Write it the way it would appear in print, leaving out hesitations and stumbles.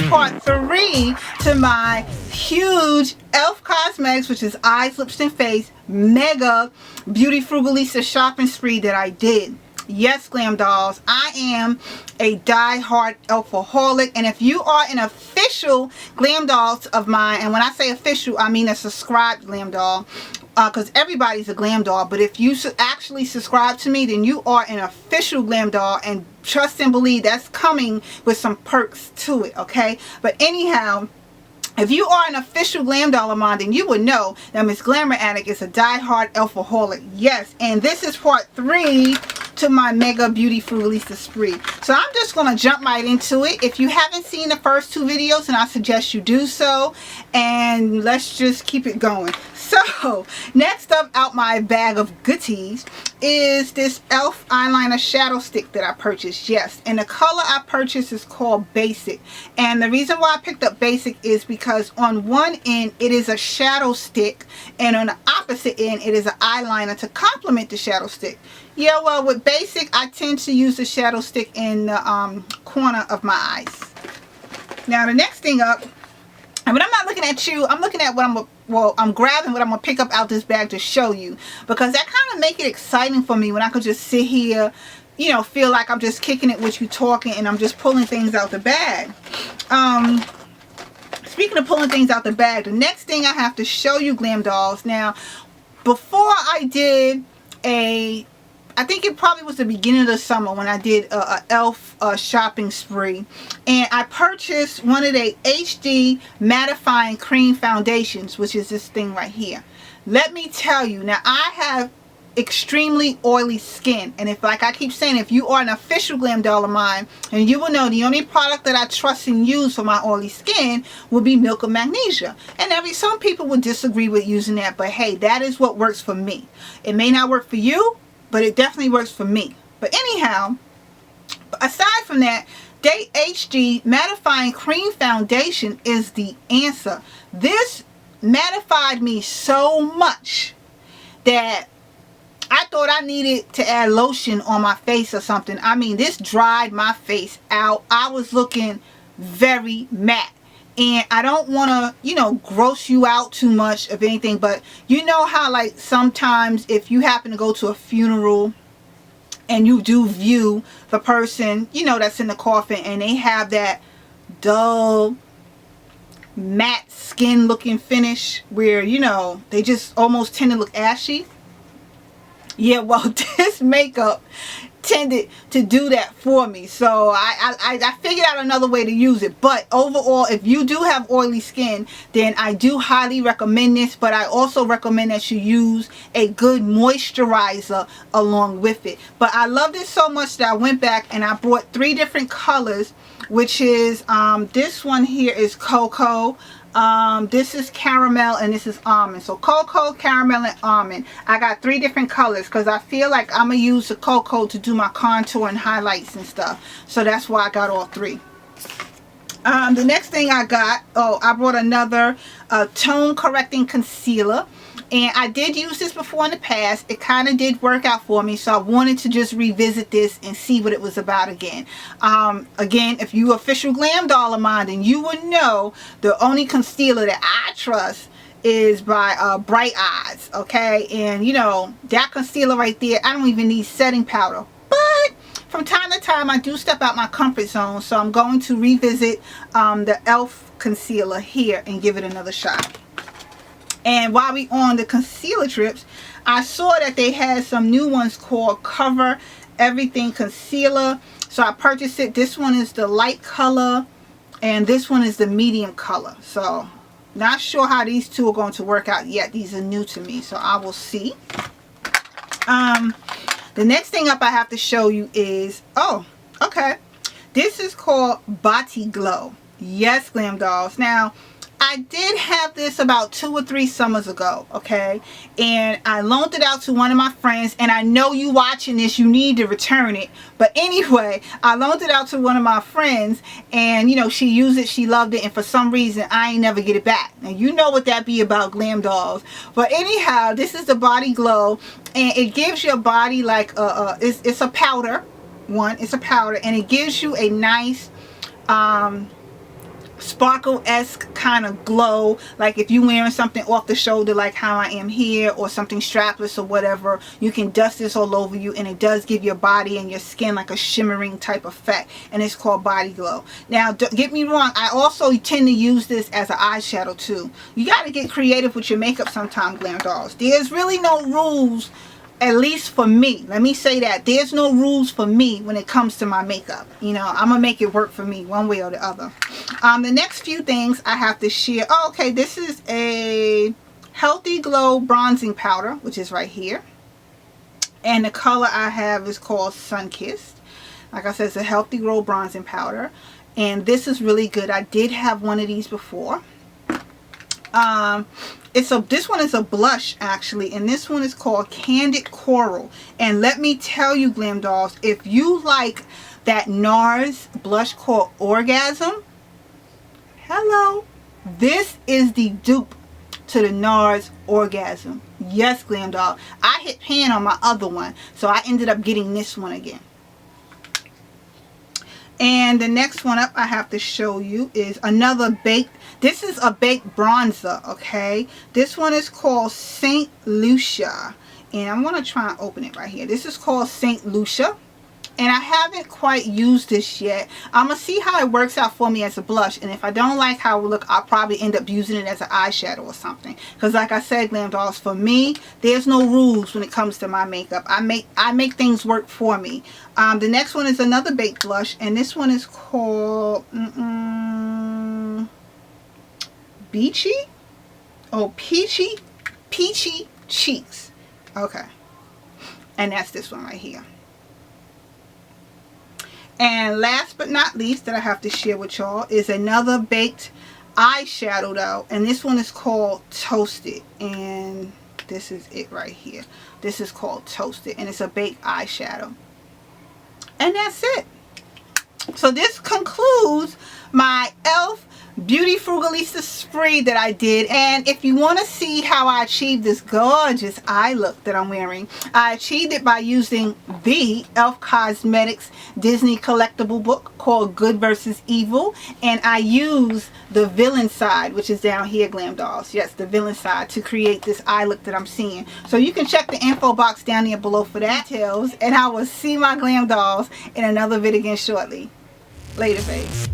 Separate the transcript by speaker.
Speaker 1: part 3 to my huge E.L.F. Cosmetics, which is eyes, lips, and face, mega Beauty Frugalista shopping spree that I did. Yes, GlamDollz, I am a die-hard E.L.F-aholic, and if you are an official GlamDollz of mine, and when I say official, I mean a subscribed GlamDoll, because everybody's a GlamDoll, but if you actually subscribe to me, then you are an official GlamDoll, and trust and believe that's coming with some perks to it, okay? But anyhow, if you are an official GlamDoll of mine, then you would know that Miss Glamour Addict is a die-hard E.L.F-aholic. Yes, and this is part 3 to my mega Beauty Frugalista spree. So I'm just going to jump right into it. If you haven't seen the first 2 videos, then I suggest you do so. And let's just keep it going. So, next up out my bag of goodies is this E.L.F. eyeliner shadow stick that I purchased. Yes, and the color I purchased is called Basic. And the reason why I picked up Basic is because on one end it is a shadow stick, and on the opposite end it is an eyeliner to complement the shadow stick. Yeah, well, with Basic I tend to use the shadow stick in the corner of my eyes. Now the next thing up, but I'm not looking at you, I'm looking at what I'm grabbing what I'm going to pick up out this bag to show you, because that kind of make it exciting for me when I could just sit here, you know, feel like I'm just kicking it with you talking and I'm just pulling things out the bag. Speaking of pulling things out the bag, the next thing I have to show you, GlamDollz. Now, before I did I think it probably was the beginning of the summer when I did a E.L.F. shopping spree, and I purchased one of the HD mattifying cream foundations, which is this thing right here. Let me tell you, now I have extremely oily skin, and if, like I keep saying, if you are an official GlamDoll of mine, and you will know the only product that I trust and use for my oily skin will be Milk of Magnesia. And some people would disagree with using that, but hey, that is what works for me. It may not work for you, but it definitely works for me. But anyhow, aside from that, Day HD Mattifying Cream Foundation is the answer. This mattified me so much that I thought I needed to add lotion on my face or something. I mean, this dried my face out. I was looking very matte. And I don't want to, you know, gross you out too much of anything, but you know how, like, sometimes if you happen to go to a funeral and you do view the person, you know, that's in the coffin, and they have that dull, matte skin looking finish where, you know, they just almost tend to look ashy. Yeah, well, this makeup tended to do that for me, so I figured out another way to use it. But overall, if you do have oily skin, then I do highly recommend this, but I also recommend that you use a good moisturizer along with it. But I loved it so much that I went back and I bought 3 different colors, which is this one here is Cocoa, this is Caramel, and this is Almond. So Cocoa, Caramel, and Almond. I got 3 different colors because I feel like I'm going to use the Cocoa to do my contour and highlights and stuff. So that's why I got all 3. The next thing I got, I brought another tone correcting concealer. And I did use this before in the past. It kind of did work out for me, so I wanted to just revisit this and see what it was about again. Again, if you official GlamDoll of mine, then you would know the only concealer that I trust is by Bright Eyes, okay? And you know, that concealer right there, I don't even need setting powder. But from time to time, I do step out my comfort zone, so I'm going to revisit the E.L.F. concealer here and give it another shot. And while we on the concealer trips, I saw that they had some new ones called Cover Everything Concealer. So I purchased it. This one is the light color and this one is the medium color. So not sure how these two are going to work out yet. These are new to me, so I will see. The next thing up I have to show you is, this is called Body Glow. Yes, GlamDollz. Now, I did have this about 2 or 3 summers ago, okay? And I loaned it out to one of my friends, and I know you watching this, you need to return it. But anyway, I loaned it out to one of my friends, and you know, she used it, she loved it, and for some reason, I ain't never get it back. Now, you know what that be about, GlamDollz. But anyhow, this is the Body Glow, and it gives your body like it's a powder. It's a powder, and it gives you a nice sparkle-esque kind of glow, like if you're wearing something off the shoulder like how I am here, or something strapless or whatever, you can dust this all over you and it does give your body and your skin like a shimmering type effect, and it's called Body Glow. Now don't get me wrong, I also tend to use this as an eyeshadow too. You got to get creative with your makeup sometime, GlamDollz. There's really no rules. At least for me, let me say that there's no rules for me when it comes to my makeup. You know, I'm gonna make it work for me one way or the other. The next few things I have to share. Oh, okay, this is a Healthy Glow bronzing powder, which is right here, and the color I have is called Sunkissed. Like I said, it's a Healthy Glow bronzing powder, and this is really good. I did have one of these before. This one is a blush actually, and this one is called Candid Coral. And let me tell you, GlamDollz, if you like that NARS blush called Orgasm, hello, this is the dupe to the NARS Orgasm. Yes, GlamDollz, I hit pan on my other one, so I ended up getting this one again. And the next one up I have to show you is another baked. This is a baked bronzer, okay? This one is called St. Lucia. And I'm going to try and open it right here. This is called St. Lucia. And I haven't quite used this yet. I'm going to see how it works out for me as a blush. And if I don't like how it will look, I'll probably end up using it as an eyeshadow or something. Because like I said, GlamDollz, for me, there's no rules when it comes to my makeup. I make things work for me. The next one is another baked blush. And this one is called Beachy? Oh, Peachy Cheeks. Okay. And that's this one right here. And last but not least that I have to share with y'all is another baked eyeshadow though. And this one is called Toasted. And this is it right here. This is called Toasted. And it's a baked eyeshadow. And that's it. So this concludes my E.L.F. BeautyFrugalista spree that I did. And if you want to see how I achieved this gorgeous eye look that I'm wearing, I achieved it by using the E.L.F. Cosmetics Disney collectible book called Good vs. Evil, and I use the villain side, which is down here, GlamDollz. Yes, the villain side, to create this eye look that I'm seeing. So you can check the info box down there below for that details, and I will see my GlamDollz in another video again shortly. Later, babes.